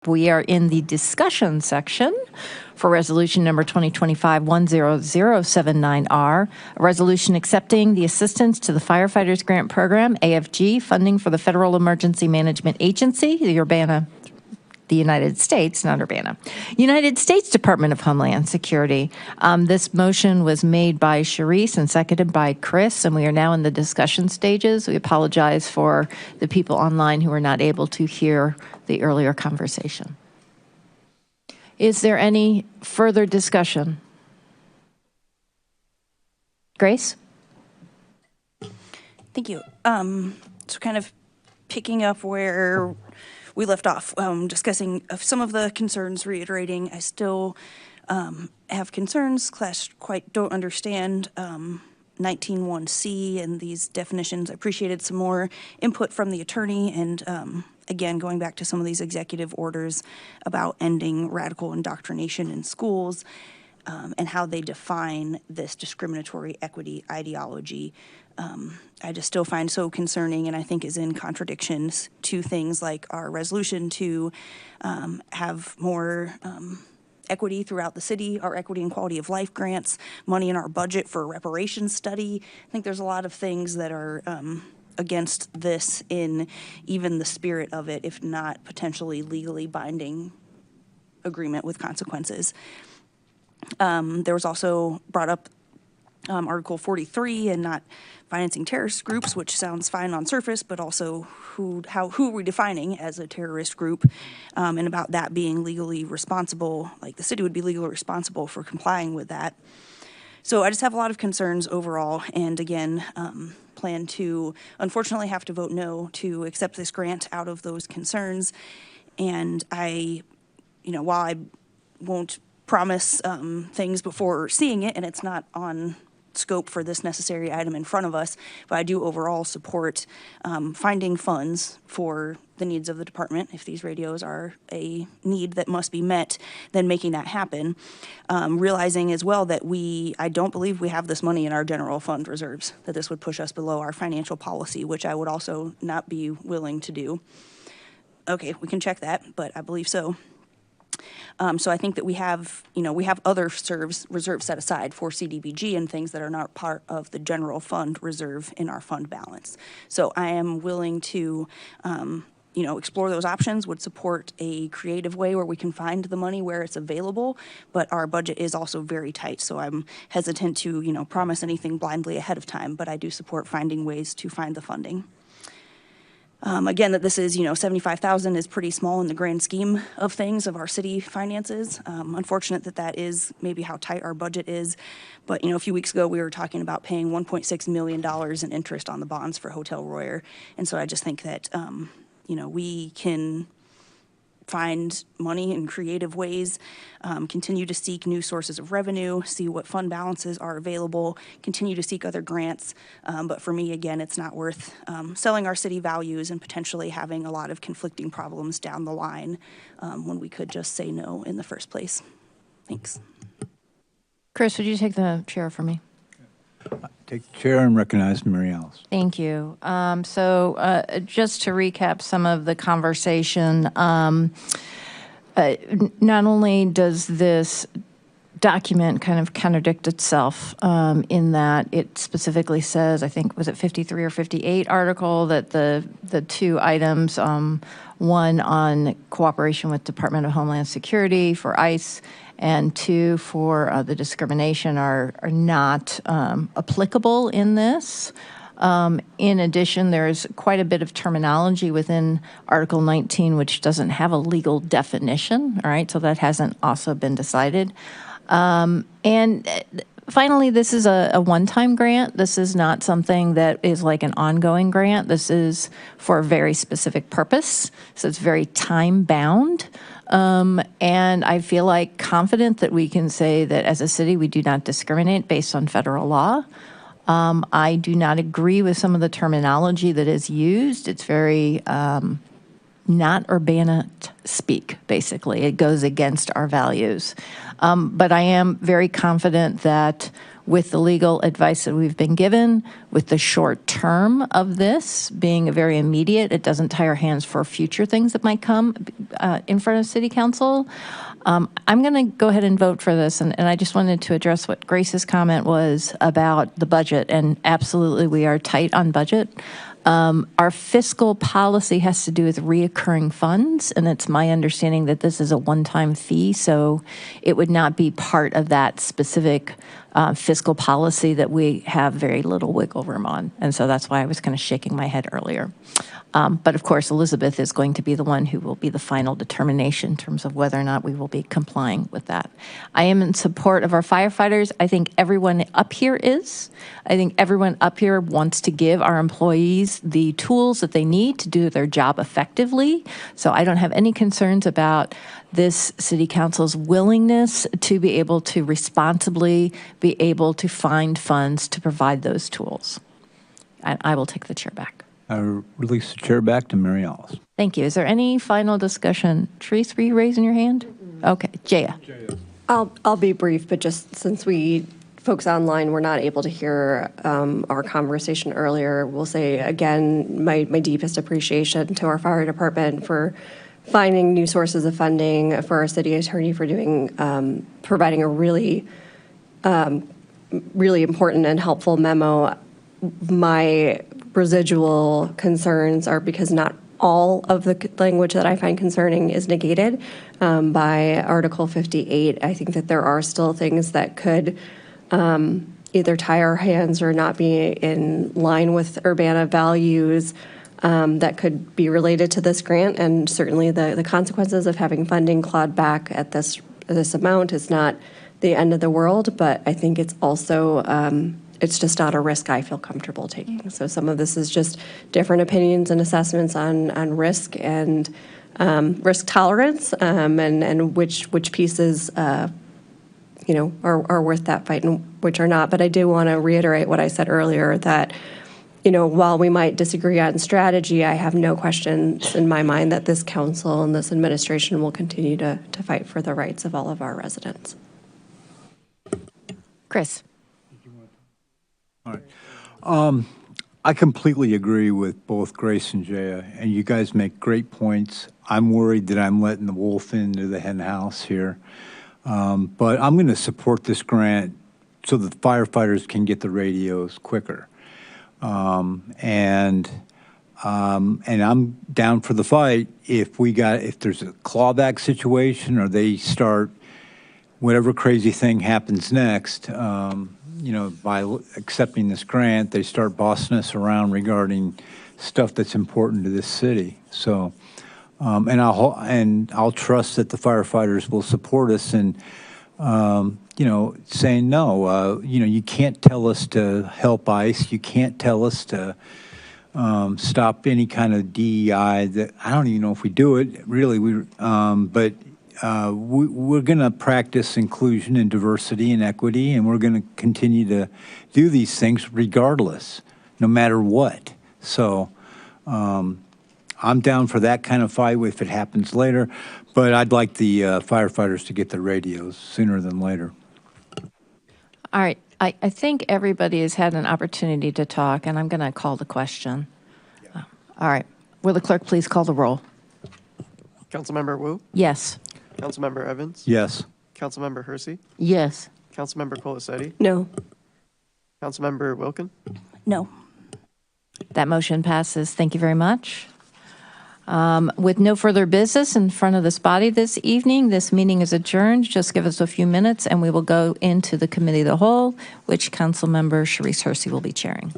We are in the discussion section for resolution number 2025-10079R, a resolution accepting the assistance to the Firefighters Grant Program, AFG, funding for the Federal Emergency Management Agency, the United States, not Urbana, United States Department of Homeland Security. This motion was made by Sharice and seconded by Chris, and we are now in the discussion stages. We apologize for the people online who are not able to hear the earlier conversation. Is there any further discussion? Grace? Thank you. So kind of picking up where we left off, discussing some of the concerns, reiterating, I still have concerns, quite don't understand 19.1C and these definitions. I appreciated some more input from the attorney and again, going back to some of these executive orders about ending radical indoctrination in schools and how they define this discriminatory equity ideology. I just still find so concerning and I think is in contradictions to things like our resolution to have more equity throughout the city, our equity and quality of life grants, money in our budget for a reparations study. I think there's a lot of things that are against this in even the spirit of it, if not potentially legally binding agreement with consequences. There was also brought up Article 43 and not financing terrorist groups, which sounds fine on surface, but also who are we defining as a terrorist group, and about that being legally responsible, like the city would be legally responsible for complying with that. So I just have a lot of concerns overall, and again, plan to unfortunately have to vote no to accept this grant out of those concerns. And while I won't promise things before seeing it, and it's not on scope for this necessary item in front of us, but I do overall support finding funds for the needs of the department. If these radios are a need that must be met, then making that happen. Realizing as well that I don't believe we have this money in our general fund reserves, that this would push us below our financial policy, which I would also not be willing to do. Okay, we can check that, but I believe so. So I think that we have other reserves set aside for CDBG and things that are not part of the general fund reserve in our fund balance. So I am willing to, explore those options, would support a creative way where we can find the money where it's available, but our budget is also very tight. So I'm hesitant to, promise anything blindly ahead of time, but I do support finding ways to find the funding. Again, that this is, $75,000 is pretty small in the grand scheme of things, of our city finances. Unfortunate that is maybe how tight our budget is. But, a few weeks ago, we were talking about paying $1.6 million in interest on the bonds for Hotel Royer. And so I just think that, we can find money in creative ways, continue to seek new sources of revenue, see what fund balances are available, continue to seek other grants. But for me, again, it's not worth selling our city values and potentially having a lot of conflicting problems down the line when we could just say no in the first place. Thanks. Chris, would you take the chair for me? Take the chair and recognize Mary Alice. Thank you. So just to recap some of the conversation, not only does this document kind of contradict itself in that it specifically says, I think, was it 53 or 58 article, that the two items, one on cooperation with Department of Homeland Security for ICE, and two for the discrimination are not applicable in this. In addition, there's quite a bit of terminology within Article 19 which doesn't have a legal definition, all right? So that hasn't also been decided. And finally, this is a one-time grant. This is not something that is like an ongoing grant. This is for a very specific purpose, so it's very time-bound. And I feel confident that we can say that as a city, we do not discriminate based on federal law. I do not agree with some of the terminology that is used. It's very not Urbana speak, basically. It goes against our values. But I am very confident that with the legal advice that we've been given, with the short term of this being very immediate, it doesn't tie our hands for future things that might come in front of City Council. I'm going to go ahead and vote for this, and I just wanted to address what Grace's comment was about the budget, and absolutely we are tight on budget. Our fiscal policy has to do with reoccurring funds, and it's my understanding that this is a one-time fee, so it would not be part of that specific fiscal policy that we have very little wiggle room on. And so that's why I was kind of shaking my head earlier. But of course, Elizabeth is going to be the one who will be the final determination in terms of whether or not we will be complying with that. I am in support of our firefighters. I think everyone up here is. I think everyone up here wants to give our employees the tools that they need to do their job effectively. So I don't have any concerns about this City Council's willingness to be able to responsibly be able to find funds to provide those tools. And I will take the chair back. I release the chair back to Mary Alice. Thank you. Is there any final discussion? Therese, were you raising your hand? Okay, Jaya. I'll be brief, but just since folks online were not able to hear our conversation earlier, we'll say again my deepest appreciation to our fire department for finding new sources of funding, for our city attorney for providing a really important and helpful memo. My residual concerns are because not all of the language that I find concerning is negated by Article 58. I think that there are still things that could either tie our hands or not be in line with Urbana values that could be related to this grant. And certainly the consequences of having funding clawed back at this amount is not the end of the world, but I think it's also it's just not a risk I feel comfortable taking. So some of this is just different opinions and assessments on risk and risk tolerance and which pieces are worth that fight and which are not. But I do want to reiterate what I said earlier that, while we might disagree on strategy, I have no questions in my mind that this council and this administration will continue to fight for the rights of all of our residents. Chris. All right. I completely agree with both Grace and Jaya, and you guys make great points. I'm worried that I'm letting the wolf into the hen house here. But I'm going to support this grant so that firefighters can get the radios quicker. And I'm down for the fight if there's a clawback situation or they start whatever crazy thing happens next. By accepting this grant, they start bossing us around regarding stuff that's important to this city. So, and I'll trust that the firefighters will support us and, saying no. You can't tell us to help ICE. You can't tell us to stop any kind of DEI. That I don't even know if we do it really. But we're going to practice inclusion and diversity and equity, and we're going to continue to do these things regardless, no matter what. So I'm down for that kind of fight if it happens later, but I'd like the firefighters to get their radios sooner than later. All right. I think everybody has had an opportunity to talk, and I'm going to call the question. Yeah. All right. Will the clerk please call the roll? Councilmember Wu? Yes. Councilmember Evans? Yes. Councilmember Hersey? Yes. Councilmember Colasetti? No. Councilmember Wilkin? No. That motion passes. Thank you very much. With no further business in front of this body this evening, this meeting is adjourned. Just give us a few minutes and we will go into the committee of the whole, which Councilmember Sharice Hersey will be chairing.